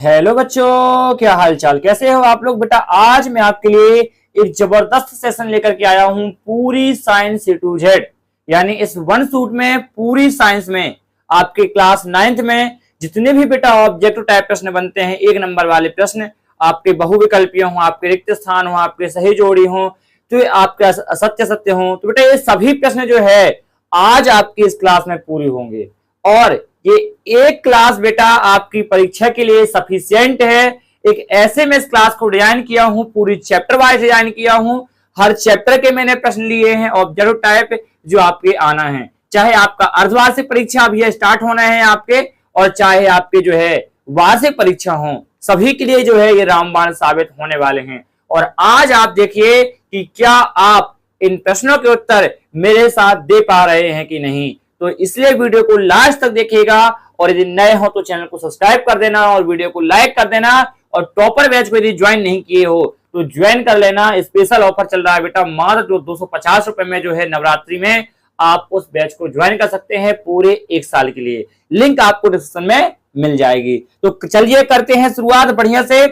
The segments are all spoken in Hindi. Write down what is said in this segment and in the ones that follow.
हेलो बच्चों, क्या हाल चाल, कैसे हो आप लोग। बेटा आज मैं आपके लिए एक जबरदस्त सेशन लेकर के आया हूं। पूरी साइंस से टू जेड, यानी इस वन शूट में पूरी साइंस में आपके क्लास 9th में जितने भी बेटा ऑब्जेक्टिव टाइप प्रश्न बनते हैं, एक नंबर वाले प्रश्न, आपके बहुविकल्पीय हो, आपके रिक्त स्थान हो, आपके सही जोड़ी हो, तो ये आपके असत्य सत्य हो, तो बेटा ये सभी प्रश्न जो है आज आपकी इस क्लास में पूरी होंगे। और ये एक क्लास बेटा आपकी परीक्षा के लिए सफिशियंट है। एक ऐसे में इस क्लास को डिजाइन किया हूं, पूरी चैप्टर वाइज डिजाइन किया हूं। हर चैप्टर के मैंने प्रश्न लिए हैं ऑब्जेक्टिव टाइप, जो आपके आना है, चाहे आपका अर्धवार्षिक परीक्षा अभी स्टार्ट होना है आपके, और चाहे आपके जो है वार्षिक परीक्षा हो, सभी के लिए जो है ये रामबाण साबित होने वाले हैं। और आज आप देखिए कि क्या आप इन प्रश्नों के उत्तर मेरे साथ दे पा रहे हैं कि नहीं। तो इसलिए वीडियो को लास्ट तक देखिएगा, और यदि नए हो तो चैनल को सब्सक्राइब कर देना और वीडियो को लाइक कर देना। और टॉपर बैच को यदि ज्वाइन नहीं किए हो तो ज्वाइन कर लेना। स्पेशल ऑफर चल रहा है बेटा, मात्र जो 250 रुपए में जो है नवरात्रि में आप उस बैच को ज्वाइन कर सकते हैं पूरे एक साल के लिए। लिंक आपको डिस्क्रिप्शन में मिल जाएगी। तो चलिए करते हैं शुरुआत बढ़िया से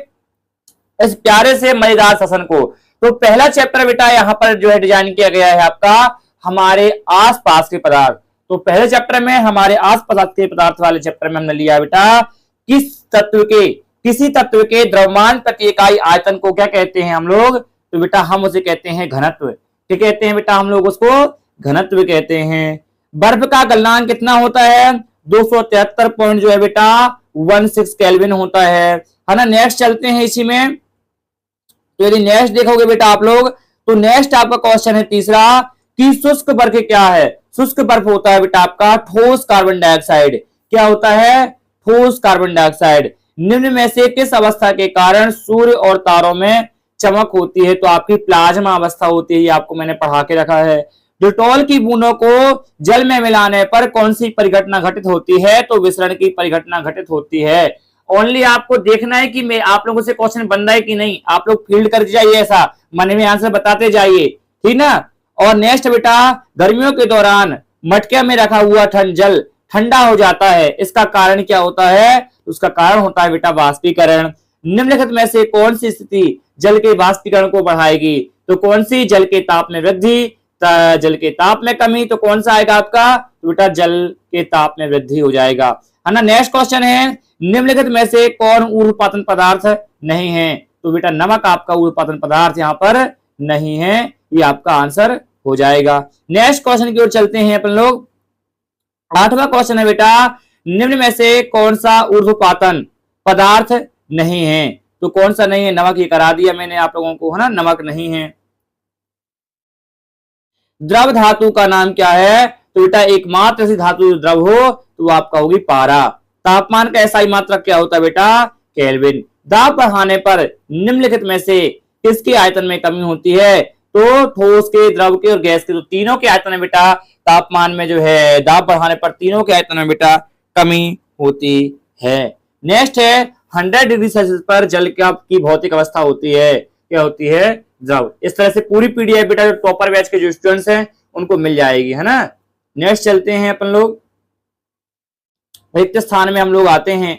इस प्यारे से मजेदार सेशन को। तो पहला चैप्टर बेटा यहाँ पर जो है डिजाइन किया गया है आपका हमारे आसपास के पदार्थ। तो पहले चैप्टर में हमारे आसपास के पदार्थ वाले चैप्टर में हमने लिया बेटा किसी तत्व के द्रव्यमान प्रति इकाई आयतन को क्या कहते हैं हम लोग। तो बेटा हम उसे कहते हैं घनत्व। क्या कहते हैं बेटा हम लोग उसको घनत्व कहते हैं। बर्फ का गलनांक कितना होता है, 273 पॉइंट जो है बेटा 16 केल्विन होता है ना। नेक्स्ट चलते हैं इसी में। तो यदि नेक्स्ट देखोगे बेटा आप लोग, तो नेक्स्ट आपका क्वेश्चन है तीसरा कि शुष्क बर्फ क्या है। शुष्क बर्फ होता है बेटा आपका ठोस कार्बन डाइऑक्साइड। क्या होता है, ठोस कार्बन डाइऑक्साइड। निम्न में से किस अवस्था के कारण सूर्य और तारों में चमक होती है। तो आपकी प्लाज्मा अवस्था होती है, ये आपको मैंने पढ़ा के रखा है। डिटॉल की बूंदों को जल में मिलाने पर कौन सी परिघटना घटित होती है। तो विसरण की परिघटना घटित होती है। ओनली आपको देखना है कि मैं आप लोगों से क्वेश्चन बन रहा है कि नहीं, आप लोग फील्ड करके जाइए, ऐसा मन में आंसर बताते जाइए, ठीक ना। और नेक्स्ट बेटा, गर्मियों के दौरान मटके में रखा हुआ जल ठंडा हो जाता है, इसका कारण क्या होता है। उसका कारण होता है बेटा वाष्पीकरण। निम्नलिखित में से कौन सी स्थिति जल के वाष्पीकरण को बढ़ाएगी। तो कौन सी, जल के ताप में वृद्धि, जल के ताप में कमी। तो कौन सा आएगा आपका, तो बेटा जल के ताप में वृद्धि हो जाएगा, है ना। नेक्स्ट क्वेश्चन है निम्नलिखित में से कौन ऊर्ध्वपातन पदार्थ नहीं है। तो बेटा नमक आपका ऊर्ध्वपातन पदार्थ यहाँ पर नहीं है, ये आपका आंसर हो जाएगा। नेक्स्ट क्वेश्चन की ओर चलते हैं अपन लोग। 8वां क्वेश्चन है बेटा निम्न में से कौन सा ऊर्ध्वपातन पदार्थ नहीं है। तो कौन सा नहीं है, नमक, ये करा दिया मैंने आप लोगों को, है ना, नमक नहीं है। द्रव धातु का नाम क्या है। तो बेटा एकमात्र ऐसी धातु जो द्रव हो तो वो आपका होगी पारा। तापमान का एसआई मात्रक क्या होता है बेटा, केल्विन। दाब बढ़ाने पर निम्नलिखित में से किसके आयतन में कमी होती है। तो ठोस के, द्रव के और गैस के, तो तीनों के आयतन में बेटा तापमान में जो है दाब बढ़ाने पर तीनों के आयतन में बेटा कमी होती है। नेक्स्ट है 100 डिग्री सेल्सियस पर जल की भौतिक अवस्था होती है, क्या होती है, द्रव। इस तरह से पूरी पीडीएफ बेटा जो टॉपर बैच के जो स्टूडेंट्स हैं उनको मिल जाएगी, है ना। नेक्स्ट चलते हैं अपन लोग, रिक्त स्थान में हम लोग आते हैं।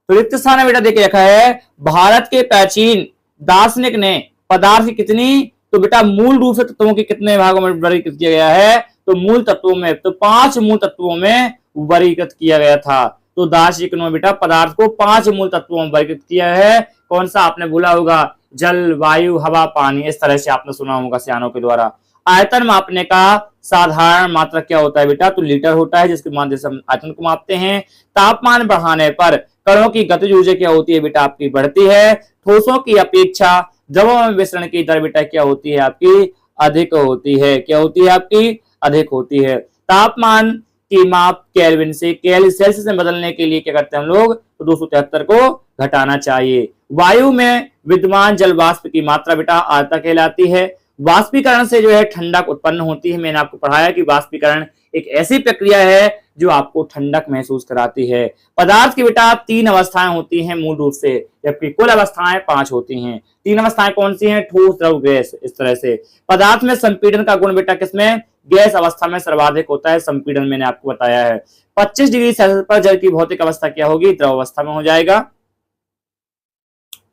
तो रिक्त स्थान में बेटा देखिए रखा है भारत के प्राचीन दार्शनिक ने पदार्थ की कितनी, तो बेटा मूल रूप से तत्वों के कितने भागों में वर्गीकृत किया गया है। तो मूल तत्वों में, तो 5 मूल तत्वों में वर्गीकृत किया गया था। तो दार्शनिक ने बेटा पदार्थ को 5 मूल तत्वों में वर्गीकृत किया है। कौन सा आपने बोला होगा, जल, वायु, हवा, पानी, इस तरह से आपने सुना होगा सियानों के द्वारा। आयतन मापने का साधारण मात्रक क्या होता है बेटा, तो लीटर होता है, जिसके माध्यम से हम आयतन को मापते हैं। तापमान बढ़ाने पर कणों की गतिज ऊर्जा क्या होती है बेटा, आपकी बढ़ती है। ठोसों की अपेक्षा द्रवों में विसरण की दर बेटा क्या होती है, आपकी अधिक होती है। क्या होती है, आपकी अधिक होती है। तापमान की माप केल्विन से सेल्सियस में बदलने के लिए क्या करते हैं हम लोग, तो 273 को घटाना चाहिए। वायु में विद्यमान जल वाष्प की मात्रा बेटा आर्द्रता कहलाती है। वाष्पीकरण से जो है ठंडक उत्पन्न होती है। मैंने आपको पढ़ाया कि वाष्पीकरण एक ऐसी प्रक्रिया है जो आपको ठंडक महसूस कराती है। पदार्थ की बेटा 3 अवस्थाएं होती हैं मूल रूप से, जबकि कुल अवस्थाएं 5 होती हैं। 3 अवस्थाएं कौन सी हैं, ठोस, द्रव, गैस। इस तरह से पदार्थ में संपीड़न का गुण बेटा किसमें, गैस अवस्था में सर्वाधिक होता है संपीड़न, मैंने आपको बताया है। 25 डिग्री सेल्सियस पर जल की भौतिक अवस्था क्या होगी, द्रव अवस्था में हो जाएगा।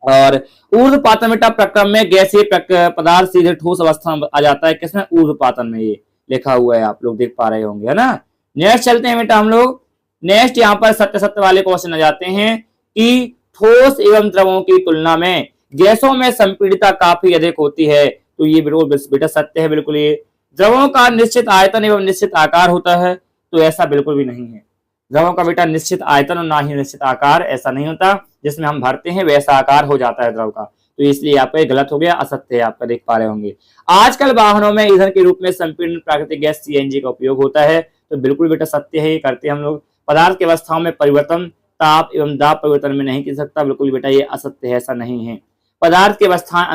और ऊर्ध्वपातन बेटा प्रक्रम में गैसीय पदार्थ सीधे ठोस अवस्था में आ जाता है। किसमें? ऊर्ध्वपातन में। ये लिखा हुआ है, आप लोग देख पा रहे होंगे, है ना। नेक्स्ट चलते हैं बेटा हम लोग। नेक्स्ट यहाँ पर सत्य सत्य वाले क्वेश्चन आ जाते हैं कि ठोस एवं द्रवों की तुलना में गैसों में संपीड़ितता काफी अधिक होती है। तो ये बिल्कुल बेटा सत्य है, बिल्कुल। ये द्रवों का निश्चित आयतन एवं निश्चित आकार होता है, तो ऐसा बिल्कुल भी नहीं है। द्रवों का बेटा निश्चित आयतन और ना ही निश्चित आकार, ऐसा नहीं होता। जिसमें हम भरते हैं वैसा आकार हो जाता है द्रव का। तो इसलिए आपका ये गलत हो गया, असत्य है, आपका देख पा रहे होंगे। आजकल वाहनों में ईंधन के रूप में संपीड़ित प्राकृतिक गैस सीएनजी का उपयोग होता है, तो बिल्कुल बेटा सत्य है, ये करते हैं हम लोग। पदार्थ की अवस्थाओं में परिवर्तन ताप एवं दाब परिवर्तन में नहीं कर सकता, बिल्कुल बेटा ये असत्य है, ऐसा नहीं है। पदार्थ की अवस्थाएं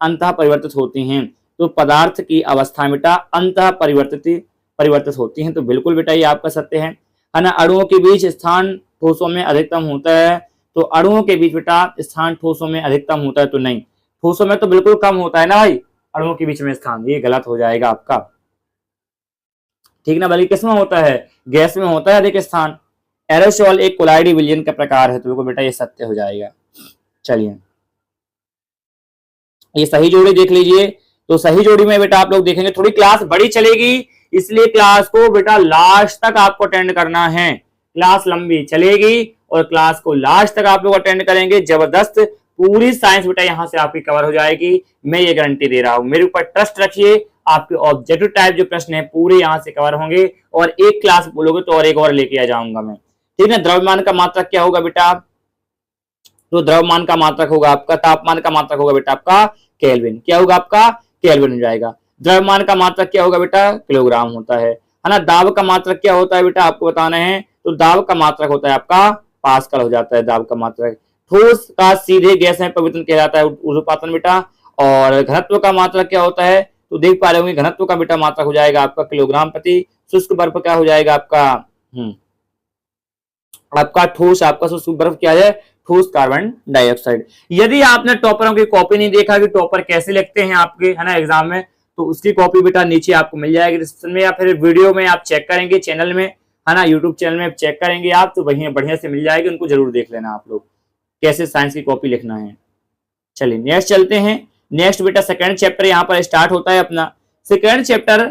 अंततः परिवर्तित होती हैं, तो पदार्थ की अवस्था बेटा अंततः परिवर्तित होती हैं, तो बिल्कुल बेटा ये आपका सत्य है ना। अणुओं के बीच स्थान ठोसों में अधिकतम होता है, तो अणुओं के बीच बेटा स्थान ठोसों में अधिकतम होता है, तो नहीं, ठोसों में तो बिल्कुल कम होता है ना भाई, अणुओं के बीच में स्थान, ये गलत हो जाएगा आपका, ठीक ना। बल्कि किसमें होता है? गैस में होता है अधिक स्थान। एरोसोल एक कोलाइडी विलयन का प्रकार है, तो बिल्कुल बेटा ये सत्य हो जाएगा। चलिए, ये सही जोड़ी देख लीजिए। तो सही जोड़ी में बेटा आप लोग देखेंगे, थोड़ी क्लास बड़ी चलेगी, इसलिए क्लास को बेटा लास्ट तक आपको अटेंड करना है। क्लास लंबी चलेगी और क्लास को लास्ट तक आप लोग अटेंड करेंगे, जबरदस्त पूरी साइंस बेटा यहाँ से आपकी कवर हो जाएगी, मैं ये गारंटी दे रहा हूँ। मेरे ऊपर ट्रस्ट रखिए, आपके ऑब्जेक्टिव टाइप जो प्रश्न है पूरे यहाँ से कवर होंगे, और एक क्लास बोलोगे तो और एक और लेके आ जाऊंगा मैं, ठीक है। द्रव्यमान का मात्रक क्या होगा बेटा? तो द्रव्यमान का मात्रक होगा आपका, तापमान का मात्रक होगा बेटा आपका केल्विन। क्या होगा आपका? केल्विन हो जाएगा। द्रव्यमान का मात्रक क्या होगा बेटा? किलोग्राम होता है ना। दाब का मात्रक क्या होता है बेटा? आपको बताना है, तो दाब का मात्रक होता है आपका पास्कल हो जाता है, दाब का मात्रक। ठोस का सीधे गैस में परिवर्तन किया जाता है, ऊर्ध्वपातन बेटा। और घनत्व का मात्रक क्या होता है? तो देख पा रहे होंगे, घनत्व का बेटा मात्रक हो जाएगा आपका किलोग्राम प्रति। शुष्क बर्फ क्या हो जाएगा आपका? आपका ठोस, आपका शुष्क बर्फ क्या है? ठोस कार्बन डाइऑक्साइड। यदि आपने टॉपरों की कॉपी नहीं देखा कि टॉपर कैसे लिखते हैं आपके, है ना, एग्जाम में, तो उसकी कॉपी बेटा नीचे आपको मिल जाएगी डिस्क्रिप्शन में, या फिर वीडियो में आप चेक करेंगे चैनल में, है ना, यूट्यूब चैनल में चेक करेंगे आप, तो वही बढ़िया से मिल जाएगी, उनको जरूर देख लेना आप लोग कैसे साइंस की कॉपी लिखना है। चलिए नेक्स्ट चलते हैं। नेक्स्ट बेटा सेकंड चैप्टर यहाँ पर स्टार्ट होता है अपना। सेकंड चैप्टर,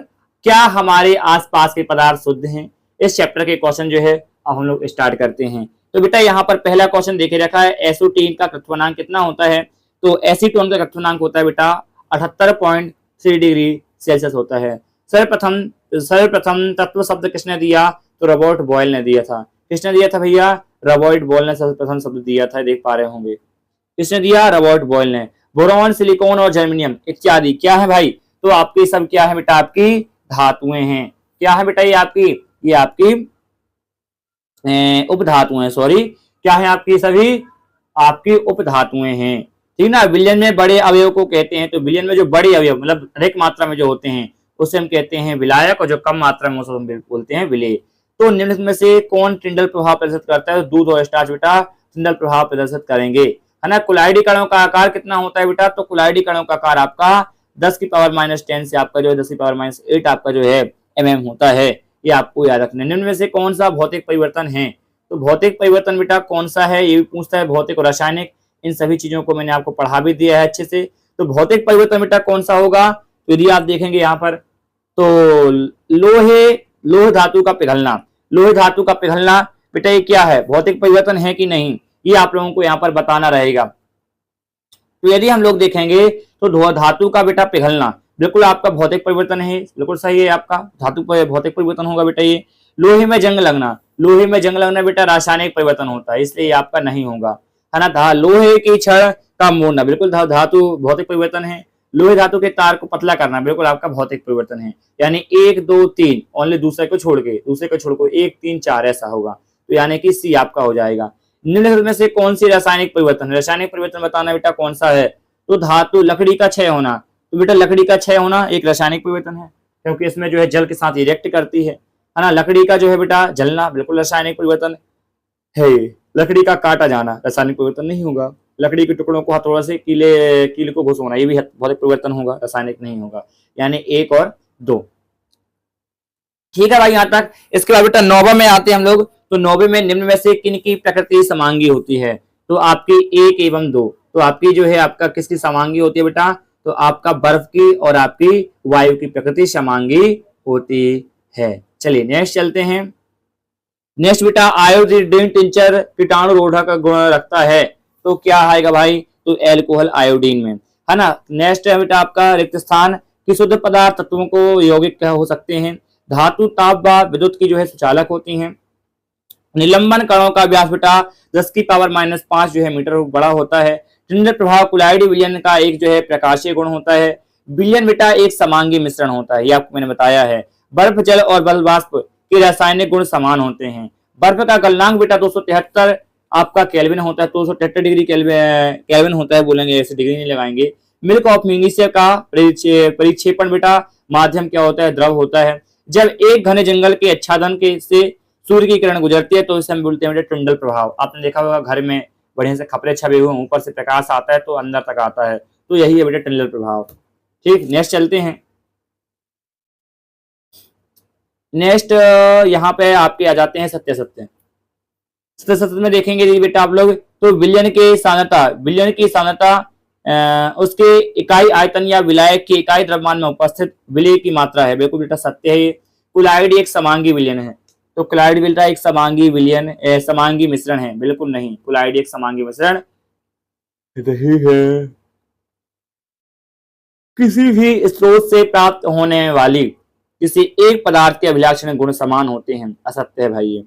क्या हमारे आसपास के पदार्थ शुद्ध हैं? इस चैप्टर के क्वेश्चन जो है अब हम लोग स्टार्ट करते हैं। तो बेटा यहाँ पर पहला क्वेश्चन देखे रखा है, एसीटोन का क्वथनांक कितना होता है? तो एसीटोन का क्वथनांक होता है बेटा 78.3 डिग्री सेल्सियस होता है। सर्वप्रथम तत्व शब्द किसने दिया? तो रॉबर्ट बॉयल ने दिया था। किसने दिया था भैया? रॉबर्ट बॉयल ने सर्वप्रथम शब्द दिया था, देख पा रहे होंगे। किसने दिया? रॉबर्ट बॉयल ने। बोरॉन, सिलिकॉन और जर्मेनियम इत्यादि क्या है भाई? तो आपके सब क्या है बेटा? आपकी धातुएं हैं। क्या है बेटा? ये आपकी उपधातुएं, सॉरी, क्या है आपकी? सभी आपकी उपधातुएं हैं, ठीक ना। विलयन में बड़े अवयव को कहते हैं, तो विलयन में जो बड़े अवयव मतलब अधिक मात्रा में जो होते हैं उसे हम कहते हैं विलायक, और जो कम मात्रा में उसे हम बोलते हैं विलेय। तो निम्न में से कौन टिंडल प्रभाव प्रदर्शित करता है? तो दूध और स्टार्च बेटा टिंडल प्रभाव प्रदर्शित करेंगे, है ना। कुलाइडी कणों का आकार कितना होता है बेटा? तो कुलाइडी कणों का आकार आपका 10⁻⁻10 से आपका जो है 10⁻⁸ आपका जो है mm होता है, ये आपको याद रखना है। निम्न में से कौन सा भौतिक परिवर्तन है? तो भौतिक परिवर्तन बेटा कौन सा है, ये भी पूछता है। भौतिक और रासायनिक, इन सभी चीजों को मैंने आपको पढ़ा भी दिया है अच्छे से। तो भौतिक परिवर्तन बेटा कौन सा होगा? तो यदि आप देखेंगे यहाँ पर, तो लोह धातु का पिघलना, लोहे धातु का पिघलना बेटा ये क्या है? भौतिक परिवर्तन है कि नहीं, ये आप लोगों को यहाँ पर बताना रहेगा। तो यदि हम लोग देखेंगे तो धातु का बेटा पिघलना बिल्कुल आपका भौतिक परिवर्तन है, बिल्कुल सही है आपका, धातु पर भौतिक परिवर्तन होगा बेटा ये। लोहे में जंग लगना, लोहे में जंग लगना बेटा रासायनिक परिवर्तन होता है, इसलिए आपका नहीं होगा, है ना। लोहे की छड़ का मोड़ना, बिल्कुल धातु भौतिक परिवर्तन है। लोहे धातु के तार को पतला करना बिल्कुल आपका भौतिक परिवर्तन है, यानी 1 2 3 ओनली दूसरे को छोड़ के 1 3 4 ऐसा होगा, तो यानी कि सी आपका हो जाएगा। निम्नलिखित में से कौन सी रासायनिक परिवर्तन? रासायनिक परिवर्तन बताना बेटा कौन सा है? तो धातु लकड़ी का क्षय होना, तो बेटा लकड़ी का क्षय होना एक रासायनिक परिवर्तन है, क्योंकि इसमें जो है जल के साथ रिएक्ट करती है ना। लकड़ी का जो है बेटा जलना बिल्कुल रासायनिक परिवर्तन है। लकड़ी का काटा जाना रासायनिक परिवर्तन नहीं होगा। लकड़ी के टुकड़ों को हथौड़ा से कील को घुस होना, ये भी भौतिक परिवर्तन होगा, रासायनिक नहीं होगा, यानी 1 और 2। ठीक है भाई यहाँ तक। इसके बाद बेटा नौवा में आते हैं हम लोग। तो नौवे में निम्न में से किन की प्रकृति समांगी होती है? तो आपकी 1 एवं 2, तो आपकी जो है आपका किसकी समांगी होती है बेटा, तो आपका बर्फ की और आपकी वायु की प्रकृति समांगी होती है। चलिए नेक्स्ट चलते हैं। नेक्स्ट बेटा आयोडीन टिंचर कीटाणु रोधक गुण रखता है, तो क्या आएगा भाई, तो एल्कोहल आयोडीन में, है ना। नेक्स्ट है बेटा आपका रिक्त स्थान कि शुद्ध पदार्थ तत्वों को यौगिक हो सकते हैं। धातु ताप व विद्युत की जो है सुचालक होती हैं। निलंबन कणों का व्यास बेटा 10⁻⁵ जो है मीटर बड़ा होता है। टिंडल प्रभाव कुलाइडी विलयन का एक जो है प्रकाशीय गुण होता है। विलयन बेटा एक समांगी मिश्रण होता है, ये आपको मैंने बताया है। बर्फ जल और बल वाष्प के रासायनिक गुण समान होते हैं। बर्फ का गलनांक बेटा 273 आपका केल्विन होता है, 273 डिग्री केल्विन होता है, बोलेंगे ऐसे डिग्री नहीं लगाएंगे। मिल्क ऑफ मैग्नीशिया का परिक्षेपण बेटा माध्यम क्या होता है, द्रव होता है। जब एक घने जंगल के आच्छादन के से सूर्य की किरण गुजरती है तो इसे हम बोलते हैं बेटा टुंडल प्रभाव। आपने देखा होगा घर में बढ़िया से खपरे छपे हुए, ऊपर से प्रकाश आता है तो अंदर तक आता है, तो यही है बेटा टुंडल प्रभाव। ठीक, नेक्स्ट चलते हैं। नेक्स्ट यहाँ पे आपके आ जाते हैं सत्य सत्य। सत्य सत्य में देखेंगे बेटा आप लोग, तो विलयन की सांद्रता उसके इकाई आयतन या विलायक की इकाई द्रव्यमान में उपस्थित विलय की मात्रा है। बिल्कुल बेटा सत्य है। कुलाइड एक समांगी विलयन है, तो कुलाइड बेटा एक समांगी विलयन समांगी मिश्रण है, बिल्कुल नहीं, कुलाइड एक समांगी मिश्रण नहीं है। किसी भी स्रोत से प्राप्त होने वाली किसी एक पदार्थ के अभिलाक्षण गुण समान होते हैं, असत्य है भाई ये।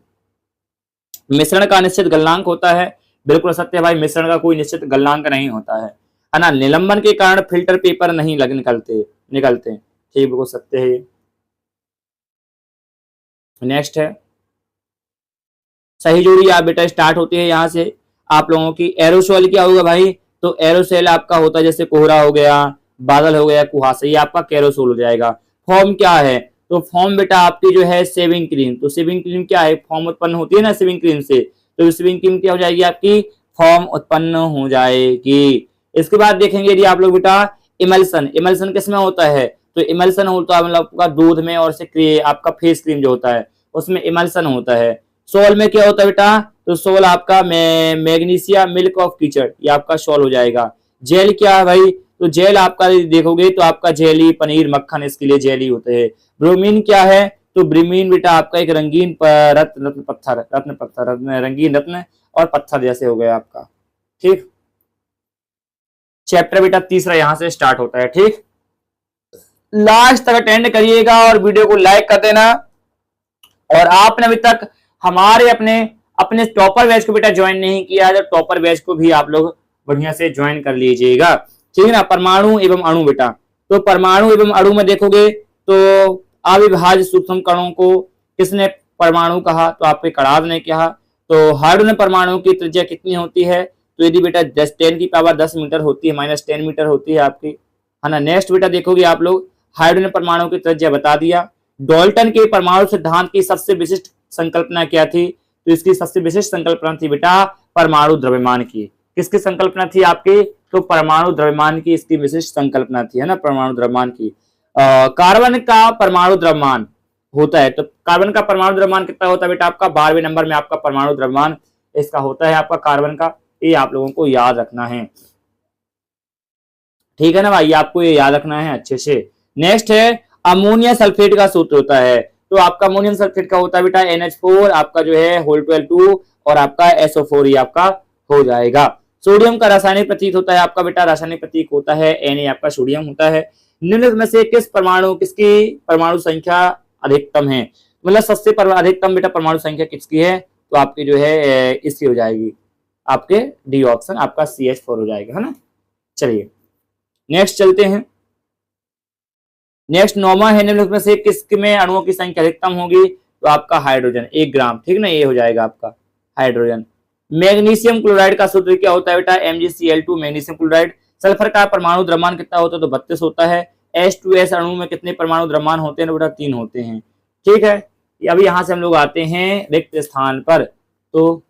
मिश्रण का निश्चित गलनांक होता है, बिल्कुल असत्य है भाई, मिश्रण का कोई निश्चित गलनांक नहीं होता है ना। निलंबन के कारण फिल्टर पेपर नहीं निकलते, ठीक, बिल्कुल सत्य है ये। नेक्स्ट है सही जोड़ी आप बेटा स्टार्ट होती है यहाँ से आप लोगों की। एरोसोल क्या होगा भाई, तो एरोसोल आपका होता है जैसे कोहरा हो गया, बादल हो गया, कुहासा, ये आपका कैरोसोल हो जाएगा। फॉर्म क्या है, तो फॉर्म बेटा आपकी जो है सेविंग क्रीम, तो सेविंग क्रीम क्या है, फॉर्म उत्पन्न होती है ना सेविंग क्रीम से, तो सेविंग क्रीम क्या हो जाएगी आपकी, फॉर्म उत्पन्न हो जाएगी। इसके बाद देखेंगे यदि आप लोग बेटा इमल्सन किसमें होता है, तो इमल्सन होता है मतलब आपका दूध में, और से आपका फेस क्रीम जो होता है उसमें इमल्सन होता है। सोल में क्या होता है बेटा, तो सोल आपका मैग्नीशिया मिल्क ऑफ कीचड़, ये आपका सोल हो जाएगा। जेल क्या है भाई, तो जेल आपका देखोगे तो आपका जेली पनीर मक्खन, इसके लिए जेली होते हैं। ब्रोमीन क्या है, तो ब्रोमीन बेटा आपका एक रंगीन रंगीन रत्न और पत्थर जैसे हो गया आपका। ठीक, चैप्टर बेटा तीसरा यहां से स्टार्ट होता है। ठीक, लास्ट तक अटेंड करिएगा और वीडियो को लाइक कर देना। और आपने अभी तक हमारे अपने टॉपर बैच को बेटा ज्वाइन नहीं किया है, तो टॉपर बैच को भी आप लोग बढ़िया से ज्वाइन कर लीजिएगा। ठीक है ना। परमाणु एवं अणु बेटा, तो परमाणु एवं अणु में देखोगे तो अविभाज्य सूक्ष्म कणों को किसने परमाणु कहा, तो आपके कणाद ने कहा। तो हाइड्रोजन परमाणु की त्रिज्या कितनी होती है, तो यदि बेटा 10 मीटर होती है, -10 मीटर होती है आपकी, है ना। नेक्स्ट बेटा देखोगे आप लोग, हाइड्रोजन परमाणु की त्रिज्या बता दिया। डाल्टन के परमाणु सिद्धांत की सबसे विशिष्ट संकल्पना क्या थी, तो इसकी सबसे विशिष्ट संकल्पना थी बेटा परमाणु द्रव्यमान की। किसकी संकल्पना थी आपकी, तो परमाणु द्रव्यमान की इसकी विशिष्ट संकल्पना थी, है ना, परमाणु द्रव्यमान की। कार्बन का परमाणु द्रव्यमान होता है, तो कार्बन का परमाणु द्रव्यमान कितना होता है बेटा आपका 12वें नंबर में आपका परमाणु द्रव्यमान इसका होता है आपका कार्बन का, ये आप लोगों को याद रखना है। ठीक है ना भाई, आपको ये याद रखना है अच्छे से। नेक्स्ट है अमोनिया सल्फेट का सूत्र होता है, तो आपका अमोनियम सल्फेट का होता है बेटा NH4 आपका जो है होल12 और आपका SO4 ये आपका हो जाएगा। सोडियम का रासायनिक प्रतीक होता है आपका बेटा, रासायनिक प्रतीक होता है Na, आपका सोडियम होता है। निम्न में से किसकी परमाणु संख्या अधिकतम है, मतलब सबसे अधिकतम बेटा परमाणु संख्या किसकी है, तो आपकी जो है इसकी हो जाएगी, आपके डी ऑप्शन आपका CH4 हो जाएगा, है ना। चलिए नेक्स्ट चलते हैं। नेक्स्ट नौवां है, निम्नलिखित में से किसमें अणुओं की संख्या अधिकतम होगी, तो आपका हाइड्रोजन 1 ग्राम, ठीक ना, ये हो जाएगा आपका हाइड्रोजन। मैग्नीशियम क्लोराइड का सूत्र क्या होता है बेटा, MgCl2 मैग्नीशियम क्लोराइड। सल्फर का परमाणु द्रव्यमान कितना होता है, तो 32 होता है। H2S अणु में कितने परमाणु द्रव्यमान होते हैं बेटा, 3 होते हैं। ठीक है, अभी यहां से हम लोग आते हैं रिक्त स्थान पर। तो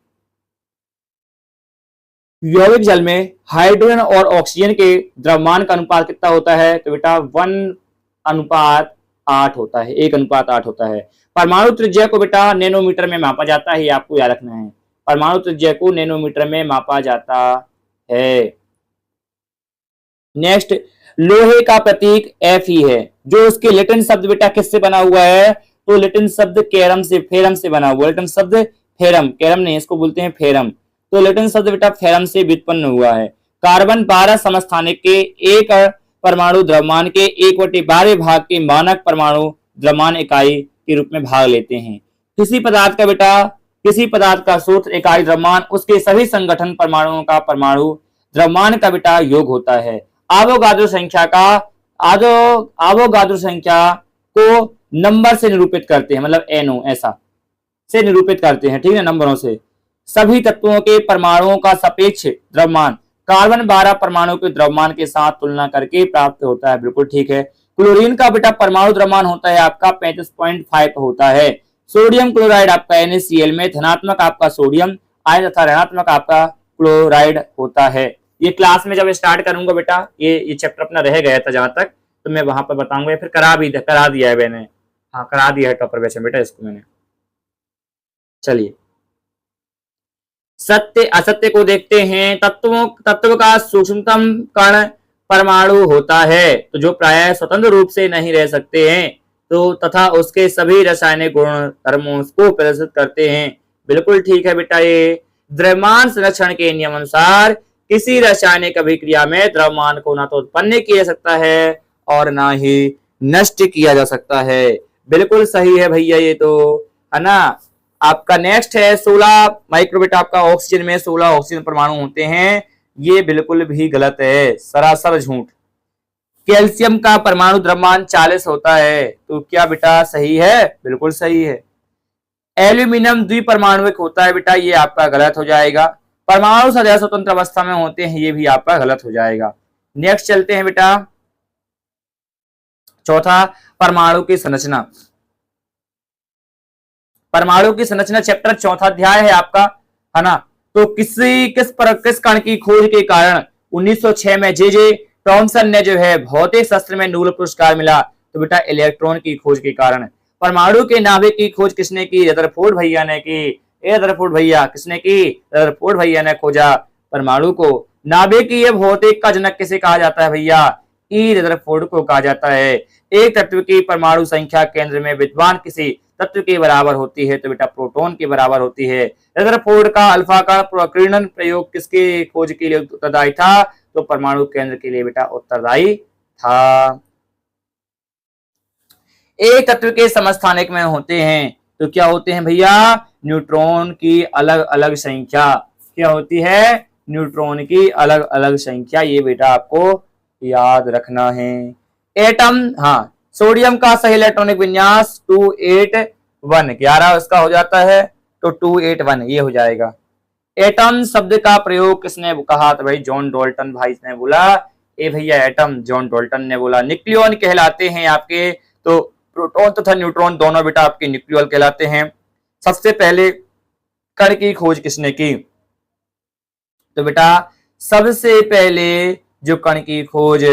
यौगिक जल में हाइड्रोजन और ऑक्सीजन के द्रव्यमान का अनुपात कितना होता है, तो बेटा 1:8 होता है, 1:8 होता है। परमाणु त्रिज्या को बेटा नैनोमीटर में मापा जाता है, ये आपको याद रखना है। परमाणु त्रिज्या को नैनोमीटर में मापा जाता है। नेक्स्ट, लोहे का प्रतीक एफ ही है। जो उसके लैटिन शब्द बेटा किससे बना हुआ है? तो लैटिन शब्द कैरम से, फेरम से बना हुआ है। लैटिन शब्द फेरम, कैरम नहीं, इसको बोलते हैं फेरम। तो लैटिन शब्द बेटा फेरम से व्युत्पन्न हुआ है। कार्बन 12 समस्थानिक के एक परमाणु द्रव्यमान के 1/12 भाग के मानक परमाणु द्रव्यमान इकाई के रूप में भाग लेते हैं। किसी पदार्थ का बेटा, किसी पदार्थ का सूत्र इकाई द्रव्यमान उसके सभी संगठन परमाणुओं का परमाणु द्रव्यमान का बेटा योग होता है। आवोगाद्रो संख्या का, आवोगाद्रो संख्या को नंबर से निरूपित करते हैं, मतलब एनओ ऐसा से निरूपित करते हैं, ठीक है, नंबरों से। सभी तत्वों के परमाणुओं का सापेक्ष द्रव्यमान कार्बन 12 परमाणु के द्रव्यमान के साथ तुलना करके प्राप्त होता है। बिल्कुल ठीक है। क्लोरीन का बेटा परमाणु द्रव्यमान होता है आपका 35.5 होता है। सोडियम क्लोराइड आपका NaCl में धनात्मक आपका सोडियम आयन तथा ऋणात्मक आपका क्लोराइड होता है। ये क्लास में जब स्टार्ट करूंगा बेटा, ये चैप्टर अपना रह गया था जहां तक, तो मैं वहां पर बताऊंगा, फिर करा दिया है मैंने, हाँ करा दिया है टॉपर वैसे बेटा इसको मैंने। चलिए, सत्य असत्य को देखते हैं। तत्व का सूक्ष्मतम कण परमाणु होता है, तो जो प्रायः स्वतंत्र रूप से नहीं रह सकते हैं, तो तथा उसके सभी रासायनिक गुण धर्मों को प्रदर्शित करते हैं। बिल्कुल ठीक है बेटा। ये द्रव्यमान संरक्षण के नियम अनुसार किसी रासायनिक अभिक्रिया में द्रव्यमान को ना तो उत्पन्न किया जा सकता है और ना ही नष्ट किया जा सकता है। बिल्कुल सही है भैया, ये तो है ना। आपका नेक्स्ट है 16 माइक्रोबेटा, आपका ऑक्सीजन में 16 ऑक्सीजन परमाणु होते हैं। ये बिल्कुल भी गलत है, सरासर झूठ। कैल्शियम का परमाणु द्रव्यमान 40 होता है, तो क्या बेटा सही है? बिल्कुल सही है। एल्यूमिनियम द्विपरमाणुक होता है बेटा, ये आपका गलत हो जाएगा। परमाणु सदैव स्वतंत्र अवस्था में होते हैं, ये भी आपका गलत हो जाएगा। नेक्स्ट चलते हैं बेटा, चौथा, परमाणु की संरचना। परमाणु की संरचना चैप्टर चौथा अध्याय है आपका, है ना। तो किस कण की खोज के कारण 1906 में जे टॉमसन ने जो है भौतिक शास्त्र में नोबेल पुरस्कार मिला? तो बेटा इलेक्ट्रॉन की खोज के कारण। परमाणु के नाभिक की खोज किसने की? रदरफोर्ड भैया ने की। रदरफोर्ड भैया किसने की? रदरफोर्ड भैया ने खोजा परमाणु को। नाभिक की ये भौतिक का जनक किसे कहा जाता है भैया? रदरफोर्ड को कहा जाता है। एक तत्व की परमाणु संख्या केंद्र में विद्यमान किसी तत्व के बराबर होती है, तो बेटा प्रोटॉन के बराबर होती है। रदरफोर्ड का अल्फा कण प्रकीर्णन प्रयोग किसके खोज के लिए उत्तरदायी था? तो परमाणु केंद्र के लिए बेटा उत्तरदायी था। एक तत्व के समस्थानिक में होते हैं, तो क्या होते हैं भैया? न्यूट्रॉन की अलग अलग संख्या। क्या होती है? न्यूट्रॉन की अलग अलग संख्या। ये बेटा आपको याद रखना है। एटम, हाँ, सोडियम का सही इलेक्ट्रॉनिक विन्यास 281, 11 उसका हो जाता है, तो 281 ये हो जाएगा। एटम शब्द का प्रयोग किसने कहा? तो भाई जॉन डाल्टन भाई ने बोला। ए भैया एटम जॉन डाल्टन ने बोला। न्यूक्लियॉन कहलाते हैं आपके, तो प्रोटॉन तथा न्यूट्रॉन दोनों बेटा आपके न्यूक्लियॉन कहलाते हैं। सबसे पहले कण की खोज किसने की? तो बेटा सबसे पहले जो कण की खोज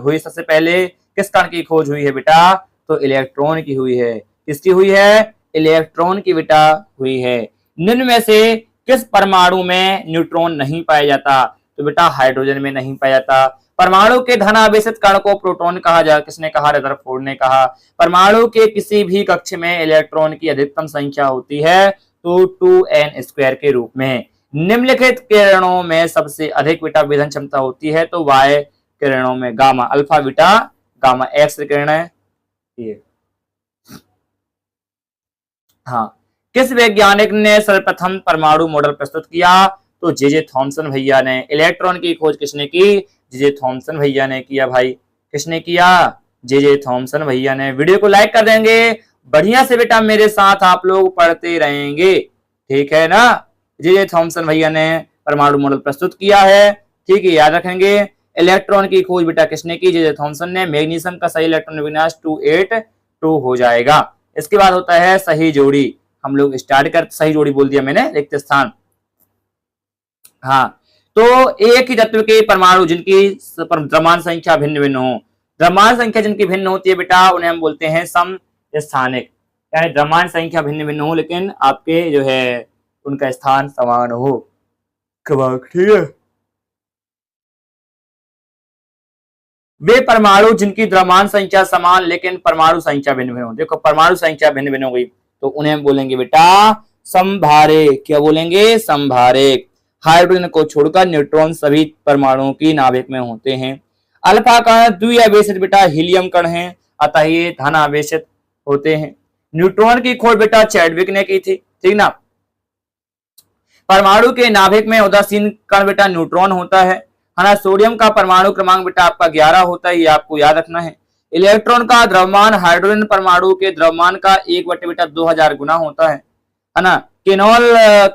हुई, सबसे पहले किस कण की खोज हुई है बेटा? तो इलेक्ट्रॉन की हुई है। किसकी हुई है? इलेक्ट्रॉन की बेटा हुई है। निम्न में से किस परमाणु में न्यूट्रॉन नहीं पाया जाता? तो बेटा हाइड्रोजन में नहीं पाया जाता। परमाणु के धन आवेशित कण को प्रोटॉन कहा जा, किसने कहा? रदरफोर्ड ने कहा। परमाणु के किसी भी कक्ष में इलेक्ट्रॉन की अधिकतम संख्या होती है, तो 2n² के रूप में। निम्नलिखित किरणों में सबसे अधिक बेटा विधन क्षमता होती है, तो वाय किरणों में gamma, alpha beta gamma X किरण है ये। हाँ, किस वैज्ञानिक ने सर्वप्रथम परमाणु मॉडल प्रस्तुत किया? तो जे थॉमसन भैया ने। इलेक्ट्रॉन की खोज किसने की? जे थॉमसन भैया ने किया भाई। किसने किया? जे थॉमसन भैया ने। वीडियो को लाइक कर देंगे, बढ़िया से बेटा मेरे साथ आप लोग पढ़ते रहेंगे, ठीक है ना। जे थॉमसन भैया ने परमाणु मॉडल प्रस्तुत किया है, ठीक है, याद रखेंगे। इलेक्ट्रॉन की खोज बेटा किसने की? जे थॉमसन ने। मैग्नीशियम का सही इलेक्ट्रॉन विन्यास 282 हो जाएगा। इसके बाद होता है सही जोड़ी। हम लोग स्टार्ट कर, सही जोड़ी बोल दिया मैंने, रिक्त स्थान। हाँ, तो एक ही तत्व के परमाणु जिनकी द्रव्यमान संख्या भिन्न भिन्न हो, द्रव्यमान संख्या जिनकी भिन्न होती है बेटा, उन्हें हम बोलते हैं समस्थानिक। यानी द्रव्यमान संख्या भिन्न भिन्न हो, लेकिन आपके जो है उनका स्थान समान हो। ठीक है। वे परमाणु जिनकी द्रव्यमान संख्या समान लेकिन परमाणु संख्या भिन्न भिन्न हो। देखो परमाणु संख्या भिन्न भिन्न हो गई तो उन्हें बोलेंगे बेटा समभारिक। क्या बोलेंगे? समभारिक। हाइड्रोजन को छोड़कर न्यूट्रॉन सभी परमाणुओं की नाभिक में होते हैं। अल्फा कण द्विआवेशित बेटा हीलियम कण है, अतः ये धन आवेशित होते हैं। न्यूट्रॉन की खोज बेटा चैडविक ने की थी, ठीक ना। परमाणु के नाभिक में उदासीन कण बेटा न्यूट्रॉन होता है ना। सोडियम का परमाणु क्रमांक बेटा आपका 11 होता है, ये आपको याद रखना है। इलेक्ट्रॉन का द्रव्यमान हाइड्रोजन परमाणु के द्रव्यमान का 1 बेटा 2000 गुना होता है ना। किनोल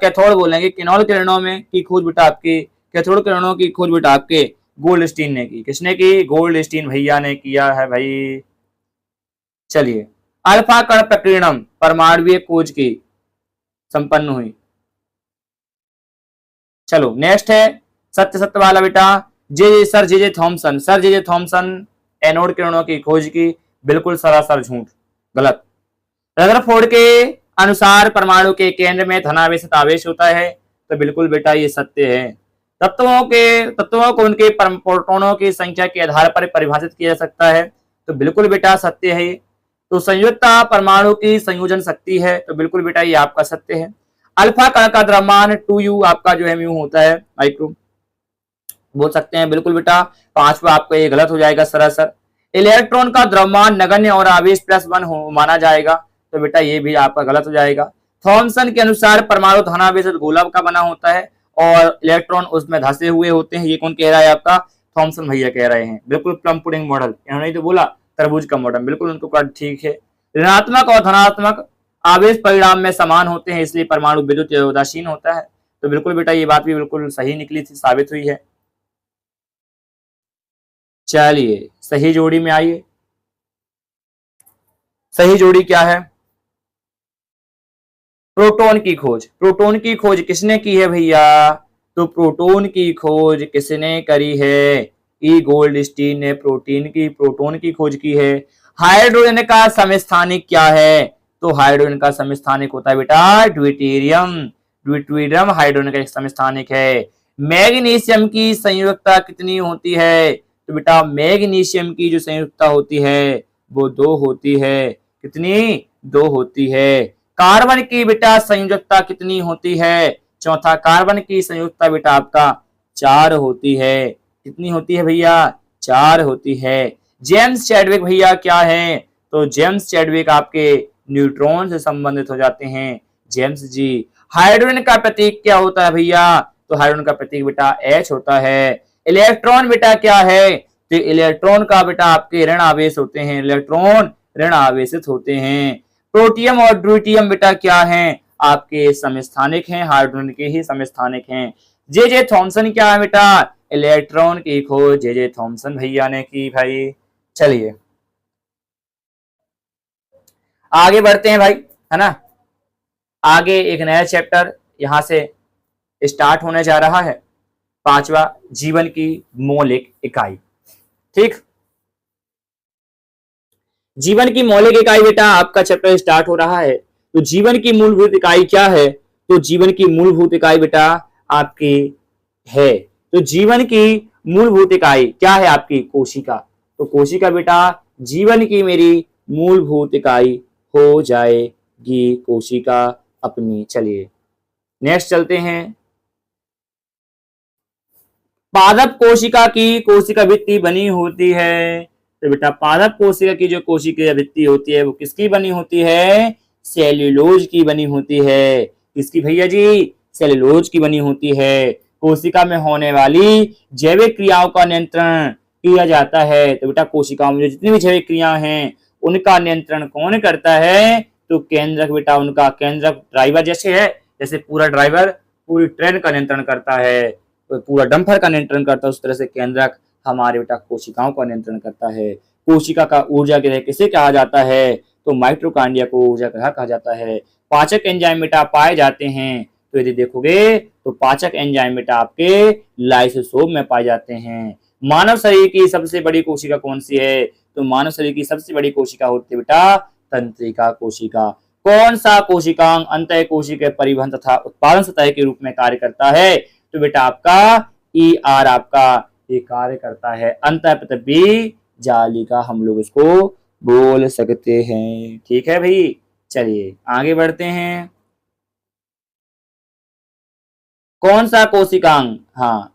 कैथोड बोलेंगे, किनोल किरणों में की खोज बेटा आपके, कैथोड किरणों की खोज बेटा आपके गोल्डस्टीन ने की। किसने की? गोल्डस्टीन भैया ने किया है भाई। चलिए, अल्फा कण प्रकीर्णन परमाणुीय खोज की संपन्न हुई। चलो नेक्स्ट है सत्य सत्य वाला बेटा, sir J Thomson. Sir J Thomson anode किरणों की खोज की, बिल्कुल सरासर झूठ, गलत। रदरफोर्ड के अनुसार परमाणु के केंद्र में धनावेशित आवेश होता है, तो बिल्कुल बेटा ये सत्य है। तत्वों को उनके प्रोटॉनों की संख्या के आधार पर परिभाषित किया जा सकता है, तो बिल्कुल बेटा सत्य है। तो संयुक्ता परमाणु की संयोजन शक्ति है, तो बिल्कुल बेटा ये आपका सत्य है। अल्फा कण का द्रव्यमान 2u आपका जो है म्यू होता है, माइक्रो बोल सकते हैं, बिल्कुल बेटा। पांचवा आपका ये गलत हो जाएगा सरासर। इलेक्ट्रॉन का द्रव्यमान नगण्य और आवेश +1 माना जाएगा, तो बेटा ये भी आपका गलत हो जाएगा। थॉमसन के अनुसार परमाणु धनावेशित गोलक का बना होता है और इलेक्ट्रॉन उसमें धंसे हुए होते हैं। ये कौन कह रहा है? आपका थॉमसन भैया कह रहे हैं। बिल्कुल प्लम पुडिंग मॉडल, इन्होंने तो बोला तरबूज का मॉडल, बिल्कुल उनको कहा ठीक है। ऋणात्मक और धनात्मक आवेश परिणाम में समान होते हैं, इसलिए परमाणु विद्युत उदासीन होता है, तो बिल्कुल बेटा ये बात भी बिल्कुल सही निकली थी, साबित हुई है। चलिए सही जोड़ी में आइए। सही जोड़ी क्या है? प्रोटॉन की खोज। प्रोटॉन की खोज किसने की है भैया? तो प्रोटॉन की खोज किसने करी है? ई गोल्डस्टीन ने प्रोटॉन की खोज की है। हाइड्रोजन का समस्थानिक क्या है? तो हाइड्रोजन का समस्थानिक होता है बेटा ड्यूटेरियम। ड्यूटेरियम हाइड्रोजन का एक समस्थानिक है। मैग्नीशियम की संयुक्तता कितनी होती है? तो बेटा मैग्नीशियम की जो संयुक्तता होती है वो 2 होती है। कितनी? 2 होती है। कार्बन की बेटा संयोजकता कितनी होती है? चौथा, कार्बन की संयोजकता बेटा आपका 4 होती है। कितनी होती है भैया? 4 होती है। जेम्स चैडविक भैया क्या है? तो जेम्स चैडविक आपके न्यूट्रॉन से संबंधित हो जाते हैं, जेम्स जी। हाइड्रोजन का प्रतीक क्या होता है भैया? तो हाइड्रोजन का प्रतीक बेटा H होता है। इलेक्ट्रॉन बेटा क्या है? तो इलेक्ट्रॉन का बेटा आपके ऋण आवेश होते हैं, इलेक्ट्रॉन ऋण आवेशित होते हैं। प्रोटियम और ड्यूटियम बेटा क्या हैं? आपके समस्थानिक हैं, हाइड्रोजन के ही समस्थानिक हैं। जे थॉमसन क्या है बेटा? इलेक्ट्रॉन की खोज जे थॉमसन भैया ने की भाई। चलिए आगे बढ़ते हैं भाई, है ना। आगे एक नया चैप्टर यहां से स्टार्ट होने जा रहा है, 5वां, जीवन की मौलिक इकाई। ठीक, जीवन की मौलिक इकाई बेटा आपका चैप्टर स्टार्ट हो रहा है। तो जीवन की मूलभूत इकाई क्या है? तो जीवन की मूलभूत इकाई बेटा आपकी है, तो जीवन की मूलभूत इकाई क्या है आपकी? कोशिका। तो कोशिका बेटा जीवन की मेरी मूलभूत इकाई हो जाएगी, कोशिका अपनी। चलिए नेक्स्ट चलते हैं। पादप कोशिका की कोशिका भित्ति बनी होती है, तो बेटा पादप कोशिका की जो कोशिका भित्ति होती है वो किसकी बनी होती है? सेल्यूलोज की बनी होती है। किसकी भैया जी? सेल्यूलोज की बनी होती है। कोशिका में होने वाली जैविक क्रियाओं का नियंत्रण किया जाता है, तो बेटा कोशिकाओं में जितनी भी जैविक क्रियाएं हैं उनका नियंत्रण कौन करता है? तो केंद्रक बेटा, उनका केंद्रक ड्राइवर जैसे है, जैसे पूरा ड्राइवर पूरी ट्रेन का नियंत्रण करता है, तो पूरा डंपर का नियंत्रण करता है, उस तरह से केंद्रक हमारे बेटा कोशिकाओं का नियंत्रण करता है। कोशिका का ऊर्जा गृह किसे कहा जाता है? तो माइटोकॉन्ड्रिया को ऊर्जा गृह कहा जाता है। पाचक एंजाइम बेटा पाए जाते हैं, तो यदि देखोगे तो पाचक एंजाइम बेटा आपके लाइसोसोम में पाए जाते हैं। मानव शरीर की सबसे बड़ी कोशिका कौन सी है? तो मानव शरीर की सबसे बड़ी कोशिका होती है बेटा तंत्रिका कोशिका। कौन सा कोशिकांग अंतः कोशिका परिवहन तथा उत्पादन सतह के रूप में कार्य करता है? तो बेटा आपका ER आपका ये कार्य करता है। अंतःप्रतपी जालिका हम लोग इसको बोल सकते हैं। ठीक है भाई, चलिए आगे बढ़ते हैं। कौन सा कोशिकांग, हाँ,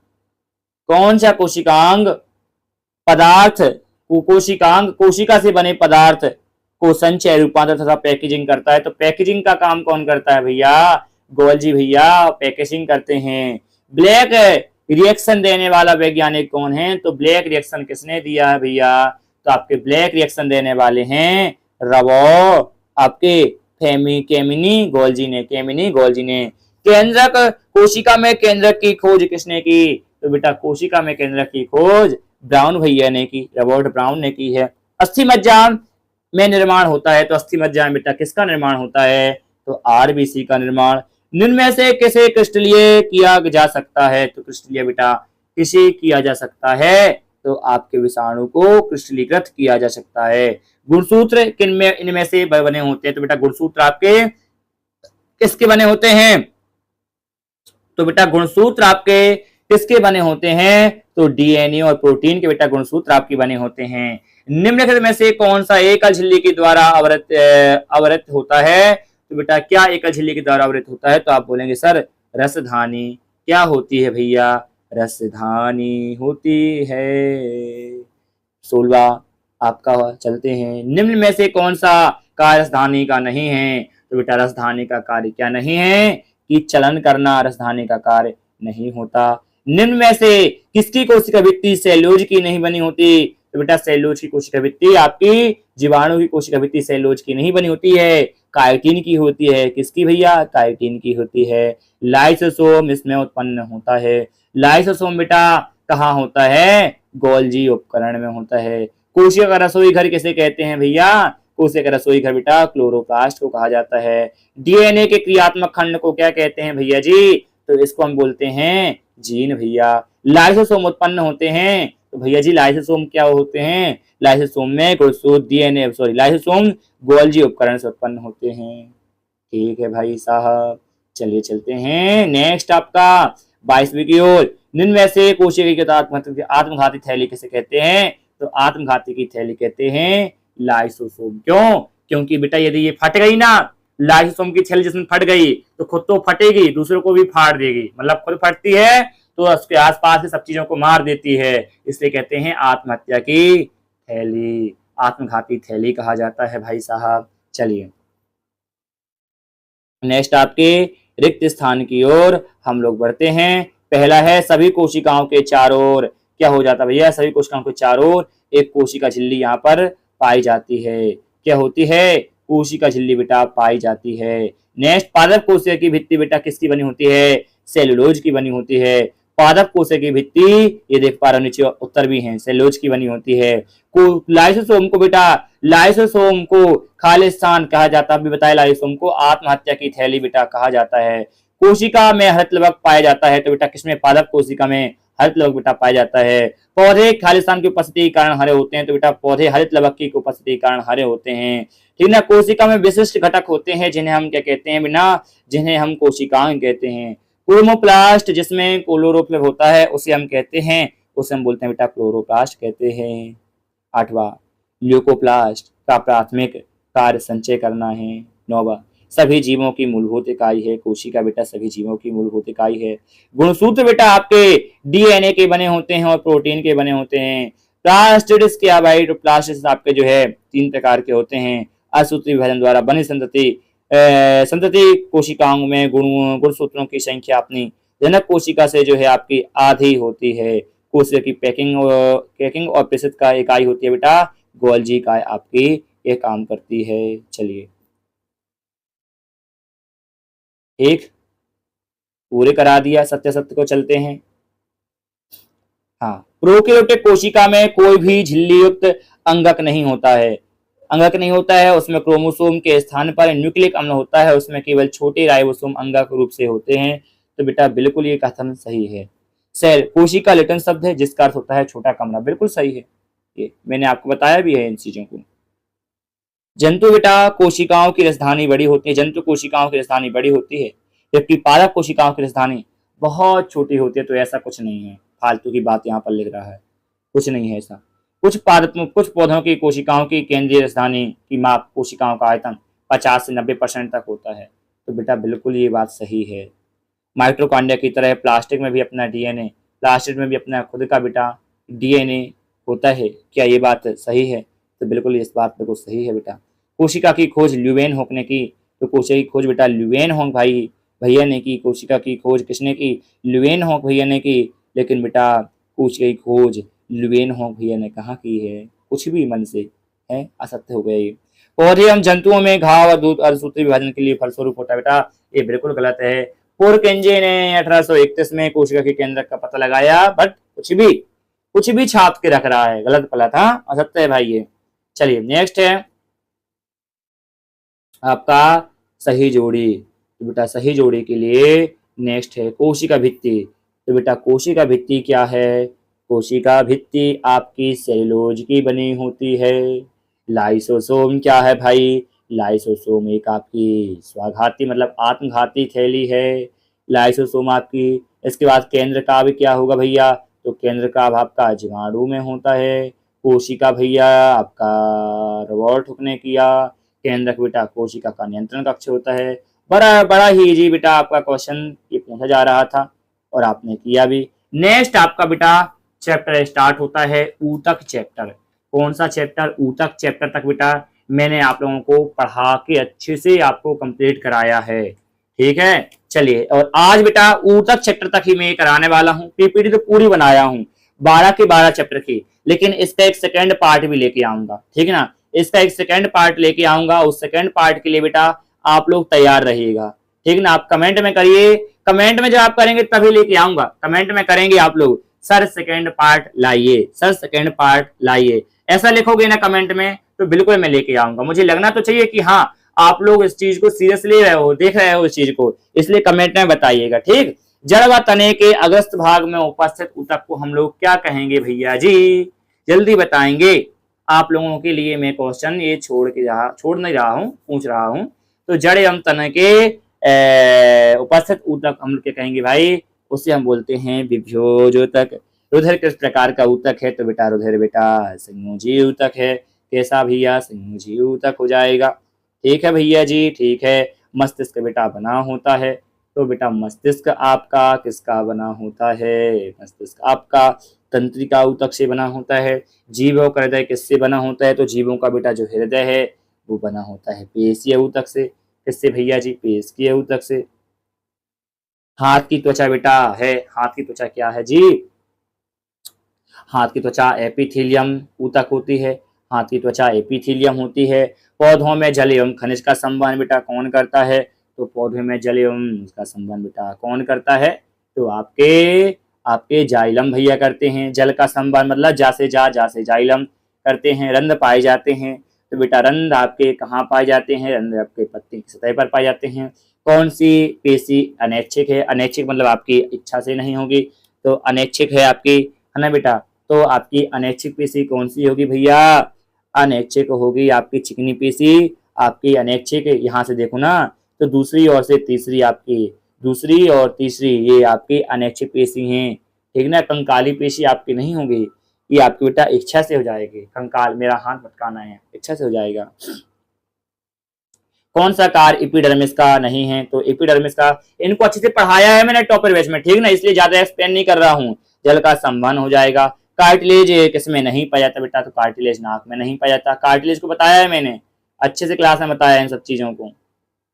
कौन सा कोशिकांग पदार्थ, कोशिकांग कोशिका से बने पदार्थ को संचय, रूपांतर तथा पैकेजिंग करता है। तो पैकेजिंग का काम कौन करता है भैया? गोल्जी भैया पैकेजिंग करते हैं। ब्लैक रिएक्शन देने वाला वैज्ञानिक कौन है? तो ब्लैक रिएक्शन किसने दिया है भैया? तो आपके ब्लैक रिएक्शन देने वाले हैं रवो, आपके केमिनी गोल्जी ने, केमिनी गोल्जी ने। केंद्रक, कोशिका में केंद्रक की खोज किसने की? तो बेटा कोशिका में केंद्रक की खोज ब्राउन भैया ने की, रॉबर्ट ब्राउन ने की है। अस्थि मज्जा में निर्माण होता है, तो अस्थि मज्जा में बेटा किसका निर्माण होता है? तो आरबीसी का निर्माण। निम्न में से किसे क्रिस्टलीय किया जा सकता है? तो क्रिस्टलीय बेटा किसे किया जा सकता है? तो आपके विषाणु को क्रिस्टलीकृत किया जा सकता है। गुणसूत्र किनमें, इनमें से बने होते हैं? तो बेटा गुणसूत्र आपके किसके बने होते हैं? तो बेटा गुणसूत्र आपके किसके बने होते हैं? तो डीएनए और प्रोटीन के बेटा गुणसूत्र आपके बने होते हैं। निम्नलिखित में से कौन सा एकल झिल्ली के द्वारा अवरत होता है? तो बेटा क्या एकल झिल्ली के द्वारा अवरत होता है? तो आप बोलेंगे सर रसधानी। क्या होती है भैया? रसधानी होती है। 16 आपका, चलते हैं। निम्न में से कौन सा कार्य रसधानी का नहीं है? तो बेटा रसधानी का कार्य क्या नहीं है? कि चलन करना रसधानी का कार्य नहीं होता। निम्न में से किसकी कोशिका भित्ति सेल्यूलोज की नहीं बनी होती? तो बेटा सेल्यूलोज की कोशिका भित्ति आपकी, जीवाणु की कोशिका भित्ति सेल्यूलोज की नहीं बनी होती है, काइटिन की होती है। किसकी भैया? काइटिन की होती है। लाइसोसोम इसमें उत्पन्न होता है। लाइसोसोम बेटा कहाँ होता है? गोल्जी उपकरण में होता है। कोशिका का रसोई घर किसे कहते हैं भैया? कोशिका का रसोई घर बेटा क्लोरोप्लास्ट को कहा जाता है। डीएनए के क्रियात्मक खंड को क्या कहते हैं भैया जी? तो इसको हम बोलते हैं जीन भैया। लाइसोसोम उत्पन्न होते हैं, तो भैया जी लाइसोसोम क्या होते हैं? लाइसोसोम में गुणसूत्र डीएनए, सॉरी लाइसोसोम गोल्जी उपकरण से उत्पन्न होते हैं। ठीक है भाई साहब, चलिए चलते हैं नेक्स्ट आपका 22वीं की ओर। निम्न में से कोशिका की आत्मघाती थैली किसे कहते हैं? तो आत्मघाती की थैली कहते हैं लाइसोसोम। क्यों? क्योंकि बेटा यदि ये फट गई ना, लाइसोसोम की थैली जिसमें फट गई तो खुद तो फटेगी, दूसरों को भी फाड़ देगी, मतलब खुद फटती है तो उसके आसपास की सब चीजों को मार देती है, इसलिए कहते हैं आत्महत्या की थैली, आत्मघाती थैली कहा जाता है भाई साहब। चलिए नेक्स्ट आपके रिक्त स्थान की ओर हम लोग बढ़ते हैं। पहला है सभी कोशिकाओं के चारों ओर क्या हो जाता है भैया? सभी कोशिकाओं के चारों ओर एक कोशिका झिल्ली यहाँ पर पाई जाती है। क्या होती है? कोशिका झिल्ली बेटा पाई जाती है। नेक्स्ट पादप कोशिका की भित्ति बेटा किसकी बनी होती है? सेलुलोज की बनी होती है। पादप कोशिका की भित्ति, ये देख पा रहे हो नीचे उत्तर भी है, सेलुलोज की बनी होती है। लाइसोसोम को बेटा, लाइसोसोम को खालिस्तान कहा जाता है, अभी बताया लाइसोसोम को आत्महत्या की थैली बेटा कहा जाता है। कोशिका में हरित लवक पाया जाता है, तो बेटा किसमें? पादप कोशिका में हरित लवक बेटा पाया जाता है। पौधे खालिस्तान की उपस्थिति के कारण हरे होते हैं, तो बेटा पौधे हरित लवक की उपस्थिति के कारण हरे होते हैं। ठीक ना। कोशिका में विशिष्ट घटक होते हैं जिन्हें हम क्या कहते हैं बिना, जिन्हें हम कोशिकाएं कहते हैं। क्रोमोप्लास्ट जिसमें क्लोरोफिल होता है उसे हम कहते हैं, उसे हम बोलते हैं बेटा क्लोरोप्लास्ट कहते हैं। 8वां ल्यूकोप्लास्ट का प्राथमिक कार्य संचय करना है। 9वां सभी जीवों की मूलभूत इकाई है कोशिका बेटा, सभी जीवों की मूलभूत इकाई है। गुणसूत्र बेटा आपके डीएनए के बने होते हैं और प्रोटीन के बने होते हैं। प्लास्टिड्स क्या भाई? तो प्लास्टिड्स आपके जो है 3 प्रकार के होते हैं। असूत्री विभाजन द्वारा बनी संतति कोशिकाओं में गुणसूत्रों की संख्या अपनी जनक कोशिका से जो है आपकी आधी होती है। कोशिका की पैकिंग और प्रेषित का इकाई होती है बेटा गोल्जी का आपकी ये काम करती है। चलिए एक पूरे करा दिया, सत्य सत्य को चलते हैं। हाँ, प्रोकैरियोटिक कोशिका में कोई भी झिल्ली युक्त अंगक नहीं होता है, अंगक नहीं होता है। उसमें क्रोमोसोम के स्थान पर न्यूक्लिक अम्ल होता है, उसमें केवल छोटे राइबोसोम अंगक रूप से होते हैं। तो बेटा बिल्कुल ये कथन सही है। सेल कोशिका लैटिन शब्द है जिसका अर्थ होता है छोटा कमरा, बिल्कुल सही है, ये मैंने आपको बताया भी है इन चीजों को। जंतु बेटा कोशिकाओं की राजधानी बड़ी होती है, जंतु कोशिकाओं की राजधानी बड़ी होती है, जबकि पादप कोशिकाओं की राजधानी बहुत छोटी होती है। तो ऐसा कुछ नहीं है, फालतू की बात यहाँ पर लिख रहा है, कुछ नहीं है ऐसा। कुछ पौधों की कोशिकाओं की केंद्रीय राजधानी की माप कोशिकाओं का आयतन 50 से 90% तक होता है। तो बेटा बिल्कुल ये बात सही है। माइटोकॉन्ड्रिया की तरह प्लास्टिक में भी अपना डीएनए, प्लास्टिक में भी अपना खुद का बेटा डीएनए होता है। क्या ये बात सही है? तो बिल्कुल इस बात बिल्कुल सही है बेटा। कोशिका की खोज ल्यूवेन होक ने की। तो कोशिका की खोज बेटा ल्यूवेन होक भाई भैया ने की। कोशिका की खोज किसने की? ल्यूवेन होक भैया ने की। लेकिन बेटा कोशिका की खोज ल्यूवेन होक भैया ने कहाँ की है? कुछ भी मन से है, असत्य हो गया ये। पौधे एवं जंतुओं में घाव और दूध अर्धसूत्री विभाजन के लिए फलस्वरूप होता है बेटा, ये बिल्कुल गलत है। पोरकेंजे ने 1831 में कोशिका के केंद्रक का पता लगाया, बट कुछ भी छाप के रख रहा है, गलत गलत, हाँ असत्य है भाई ये। चलिए नेक्स्ट है आपका सही जोड़ी। तो बेटा सही जोड़ी के लिए नेक्स्ट है कोशिका भित्ति। तो बेटा कोशिका भित्ति क्या है? कोशिका भित्ति आपकी सेलुलोज की बनी होती है। लाइसोसोम क्या है भाई? लाइसोसोम एक आपकी स्वाघाती मतलब आत्मघाती थैली है लाइसोसोम आपकी। इसके बाद केंद्र का भी क्या होगा भैया? तो केंद्र का आपका जीवाणु में होता है। कोशिका भैया आपका रोबोट हुक ने किया। केंद्रक बेटा कोशिका का नियंत्रण कक्ष होता है। बड़ा ही इजी बेटा आपका क्वेश्चन ये पूछा जा रहा था और आपने किया भी। नेक्स्ट आपका बेटा चैप्टर स्टार्ट होता है ऊतक चैप्टर। कौन सा चैप्टर? ऊतक चैप्टर तक बेटा मैंने आप लोगों को पढ़ा के अच्छे से आपको कंप्लीट कराया है, ठीक है। चलिए और आज बेटा ऊतक चैप्टर तक ही मैं कराने वाला हूँ। पीपीटी तो पूरी बनाया हूँ 12 के 12 चैप्टर की, लेकिन इसका एक सेकंड पार्ट भी लेके आऊंगा, ठीक है ना। इसका एक सेकंड पार्ट लेके आऊंगा। उस सेकंड पार्ट के लिए बेटा आप लोग तैयार रहिएगा, ठीक है ना। आप कमेंट में करिए, कमेंट में जब आप करेंगे तभी लेके आऊंगा। कमेंट में करेंगे आप लोग सर सेकंड पार्ट लाइए, सर सेकंड पार्ट लाइए, ऐसा लिखोगे ना कमेंट में तो बिल्कुल मैं लेके आऊंगा। मुझे लगना तो चाहिए कि हाँ आप लोग इस चीज को सीरियस ले रहे हो, देख रहे हो इस चीज को, इसलिए कमेंट में बताइएगा, ठीक। जड़ व तने के अगस्त भाग में उपस्थित ऊतक को हम लोग क्या कहेंगे भैया जी? जल्दी बताएंगे। आप लोगों के लिए मैं क्वेश्चन ये छोड़ नहीं रहा हूँ, पूछ रहा हूँ। तो जड़ एवं तने के उपस्थित ऊतक हम लोग क्या कहेंगे भाई? उसे हम बोलते हैं विभ्योज ऊतक। रुधिर किस प्रकार का ऊतक है? तो बेटा रुधिर बेटा संयोजी ऊतक है। कैसा भैया? संयोजी ऊतक हो जाएगा, ठीक है भैया जी, ठीक है। मस्तिष्क बेटा बना होता है। तो बेटा मस्तिष्क आपका किसका बना होता है? मस्तिष्क आपका तंत्रिका ऊतक से बना होता है। जीवों का हृदय किससे बना होता है? तो जीवों का बेटा जो हृदय है वो बना होता है पेशीय ऊतक से। किससे भैया जी? पेशीय ऊतक से। हाथ की त्वचा बेटा है, हाथ की त्वचा क्या है जी? हाथ की त्वचा एपिथेलियम ऊतक होती है। हाथ की त्वचा एपिथेलियम होती है। पौधों में जल एवं खनिज का संवहन बेटा कौन करता है? तो पौधे में जल एवं इसका संवहन बेटा कौन करता है? तो आपके जाइलम भैया करते हैं। जल का संवहन मतलब जा से जाइलम करते हैं। रंध्र पाए जाते हैं। तो बेटा रंध्र आपके कहाँ पाए जाते हैं? रंध्र आपके पत्ते की सतह पर पाए जाते हैं। कौन सी पेशी अनैच्छिक है? अनैच्छिक मतलब आपकी इच्छा से नहीं होगी, तो अनैच्छिक है आपकी, है ना बेटा। तो आपकी अनैच्छिक पेशी कौन सी होगी भैया? अनैच्छिक होगी आपकी चिकनी पेशी। आपकी अनैच्छिक यहाँ से देखो ना, तो दूसरी और से तीसरी आपकी, दूसरी और तीसरी ये आपकी अनैच्छिक पेशी हैं, ठीक ना। कंकाली पेशी आपकी नहीं होगी, ये आपकी बेटा इच्छा से हो जाएगी। कंकाल, मेरा हाथ भटकाना है, इच्छा से हो जाएगा। कौन सा कार्य एपिडर्मिस का नहीं है? तो एपिडर्मिस का, इनको अच्छे से पढ़ाया है मैंने टॉपर बैच में, ठीक ना, इसलिए ज्यादा एक्सप्लेन नहीं कर रहा हूँ। जल का संवहन हो जाएगा। कार्टिलेज किसमें नहीं पाया जाता बेटा? तो कार्टिलेज नाक में नहीं पाया जाता। कार्टिलेज को बताया है मैंने, अच्छे से क्लास में बताया इन सब चीजों को।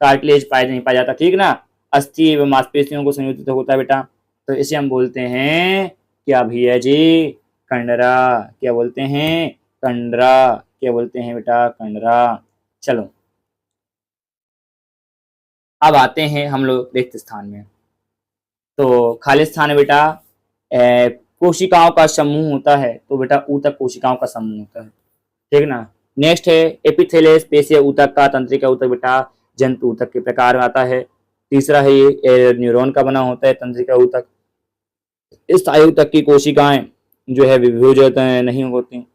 कार्टिलेज नहीं पाया जाता, ठीक ना। अस्थि एवं मांसपेशियों को संयोजित होता है बेटा, तो इसे हम बोलते हैं क्या भैया जी? कंडरा। क्या बोलते हैं? कंडरा। क्या बोलते हैं बेटा? कंडरा। चलो अब आते हैं हम लोग रिक्त स्थान में। तो खाली स्थान में बेटा कोशिकाओं का समूह होता है, तो बेटा ऊतक कोशिकाओं का समूह होता है, ठीक ना। नेक्स्ट है एपिथेलियस पेशीय ऊतक का तंत्रिका ऊतक बेटा जंतु ऊतक के प्रकार में आता है। तीसरा है ये न्यूरॉन का बना होता है तंत्रिका ऊतक। इस स्थायी ऊतक की कोशिकाएं जो है विभुजत नहीं होती।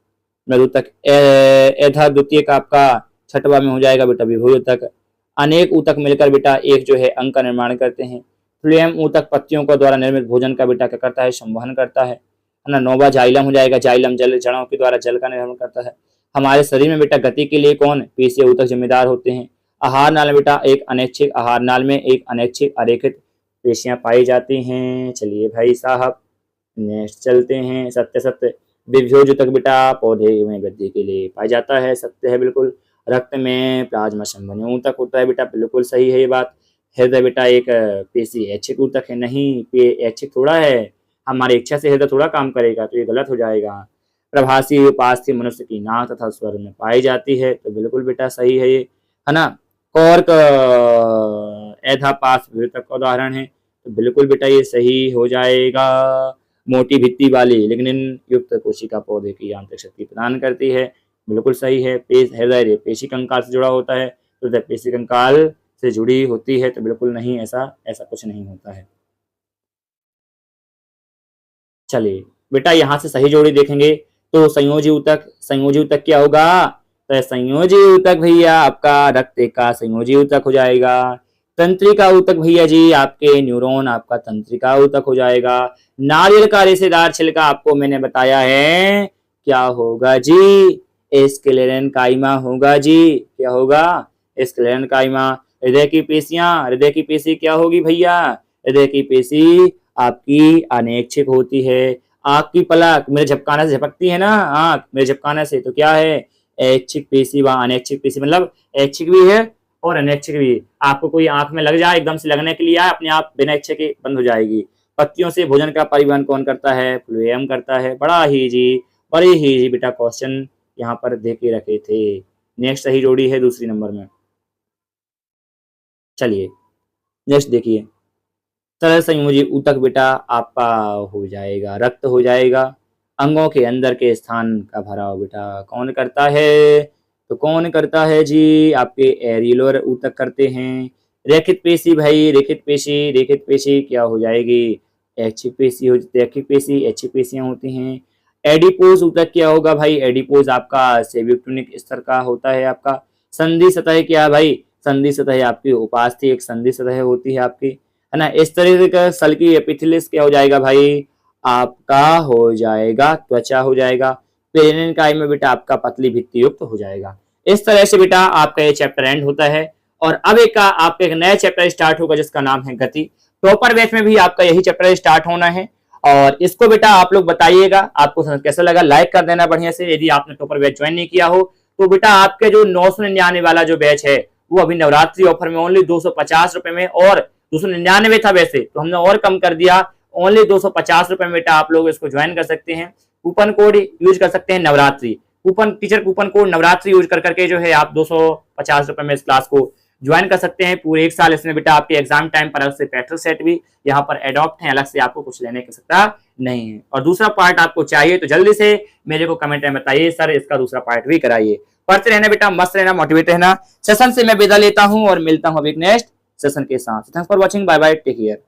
मृदुतक एधा द्वितीय का आपका छठवा में हो जाएगा बेटा विभुज ऊतक। अनेक ऊतक मिलकर बेटा एक जो है अंग का निर्माण करते हैं। फ्लोएम ऊतक पत्तियों को द्वारा निर्मित भोजन का बेटा क्या करता है, संवहन करता है ना। नोवा जाइलम हो जाएगा, जाइलम जल जड़ों के द्वारा जल का निर्माण करता है। हमारे शरीर में बेटा गति के लिए कौन, पेशीय ऊतक जिम्मेदार होते हैं। आहार नाल में बेटा एक अनैच्छिक, आहार नाल में एक अनैच्छिक अरेखित पेशियां पाई जाती हैं। चलिए भाई साहब नेक्स्ट चलते हैं। सत्य सत्य विभ्योज ऊतक बेटा पौधे में वृद्धि के लिए पाया जाता है, सत्य है बिल्कुल। रक्त में प्लाज्मा संबंधी ऊतक होता है बेटा, बिल्कुल सही है ये बात। हृदय बेटा एक पेशी ऐच्छिक ऊतक है, नहीं ऐच्छिक थोड़ा है, हमारी इच्छा से हृदय थोड़ा काम करेगा, तो ये गलत हो जाएगा। प्रभासी उपास्थि मनुष्य की नाक तथा स्वर में पाई जाती है, तो बिल्कुल बेटा सही है ये, है ना। कॉर्क एधापास वितक का उदाहरण है, तो बिल्कुल बेटा ये सही हो जाएगा। मोटी भित्ति वाली लिग्निन युक्त कोशिका पौधे की यांत्रिक शक्ति प्रदान करती है, बिल्कुल सही है। हृदय पेशी कंकाल से जुड़ा होता है, तो हृदय पेशी कंकाल से जुड़ी होती है, तो बिल्कुल नहीं, ऐसा कुछ नहीं होता है। चलिए बेटा यहाँ से सही जोड़ी देखेंगे तो संयोजी ऊतक क्या होगा, तो संयोजी ऊतक भैया आपका रक्त का संयोजी ऊतक हो जाएगा। तंत्रिका ऊतक भैया जी आपके न्यूरॉन आपका तंत्रिका ऊतक हो जाएगा। नारियल का रेशेदार छिलका आपको मैंने बताया है क्या होगा जी, स्क्लेरेनकाइमा होगा जी, क्या होगा, स्क्लेरेनकाइमा। हृदय की पेशी क्या होगी भैया, हृदय की पेशी आपकी अनैच्छिक होती है। आंख की पलक मेरे झपकाने से झपकती है ना, आंख मेरे झपकाने से, तो क्या है, ऐच्छिक पेशी व अनैच्छिक पेशी, मतलब ऐच्छिक भी है और अनैच्छिक भी। आपको कोई आंख में लग जाए, एकदम से लगने के लिए आए, अपने आप बिना इच्छा के बंद हो जाएगी। पत्तियों से भोजन का परिवहन कौन करता है, फ्लोएम करता है। बड़े ही जी बेटा क्वेश्चन यहाँ पर दे के रखे थे। नेक्स्ट सही जोड़ी है दूसरी नंबर में। चलिए नेक्स्ट देखिए, तरल संयोजी ऊतक बेटा आपका हो जाएगा रक्त हो जाएगा। अंगों के अंदर के स्थान का भराव बेटा कौन करता है, तो कौन करता है जी, आपके एरियलर ऊतक करते हैं। रेखित पेशी क्या हो जाएगी, ऐच्छिक पेशी ऐच्छिक पेशियां होती हैं। एडिपोज ऊतक क्या होगा भाई, एडिपोज आपका सेब्यूक्टिनिक स्तर का होता है आपका। संधि सतह क्या भाई, संधि सतह आपकी उपास्थि एक संधि सतह होती है आपकी, है ना। इस तरह का सल्की एपिथेलियस क्या हो जाएगा भाई, आपका हो जाएगा त्वचा हो जाएगा। पेरिनेकाई में बेटा आपका पतली भित्ति युक्त हो जाएगा। इस तरह से बेटा आपका ये चैप्टर एंड होता है और अब आपका एक नया चैप्टर स्टार्ट होगा जिसका नाम है गति। प्रॉपर बैच में भी आपका यही चैप्टर स्टार्ट होना है और इसको बेटा आप लोग बताइएगा आपको कैसा लगा, लाइक कर देना बढ़िया से। यदि आपने प्रॉपर बैच ज्वाइन नहीं किया हो तो बेटा आपके जो 999 वाला जो बैच है वो अभी नवरात्रि ऑफर में ओनली 250 रुपए में, और 299 था वैसे तो हमने और कम कर दिया, ओनली 250 रुपए में बेटा आप लोग इसको ज्वाइन कर सकते हैं। कूपन कोड यूज कर सकते हैं Navratri, teacher coupon code Navratri use करके जो है आप 250 रुपए में इस क्लास को ज्वाइन कर सकते हैं पूरे एक साल। इसमें बेटा आपके एग्जाम टाइम पर अलग से प्रैक्टिस सेट भी यहाँ पर एडॉप्ट है, अलग से आपको कुछ लेने की सकता नहीं है। और दूसरा पार्ट आपको चाहिए तो जल्दी से मेरे को कमेंट में बताइए सर इसका दूसरा पार्ट भी कराइए। पढ़ते रहना बेटा, मस्त रहना, मोटिवेट रहना। सेशन से मैं विदा लेता हूँ और मिलता हूँ अभी नेक्स्ट सेशन के साथ। Thanks for watching, bye bye, take care.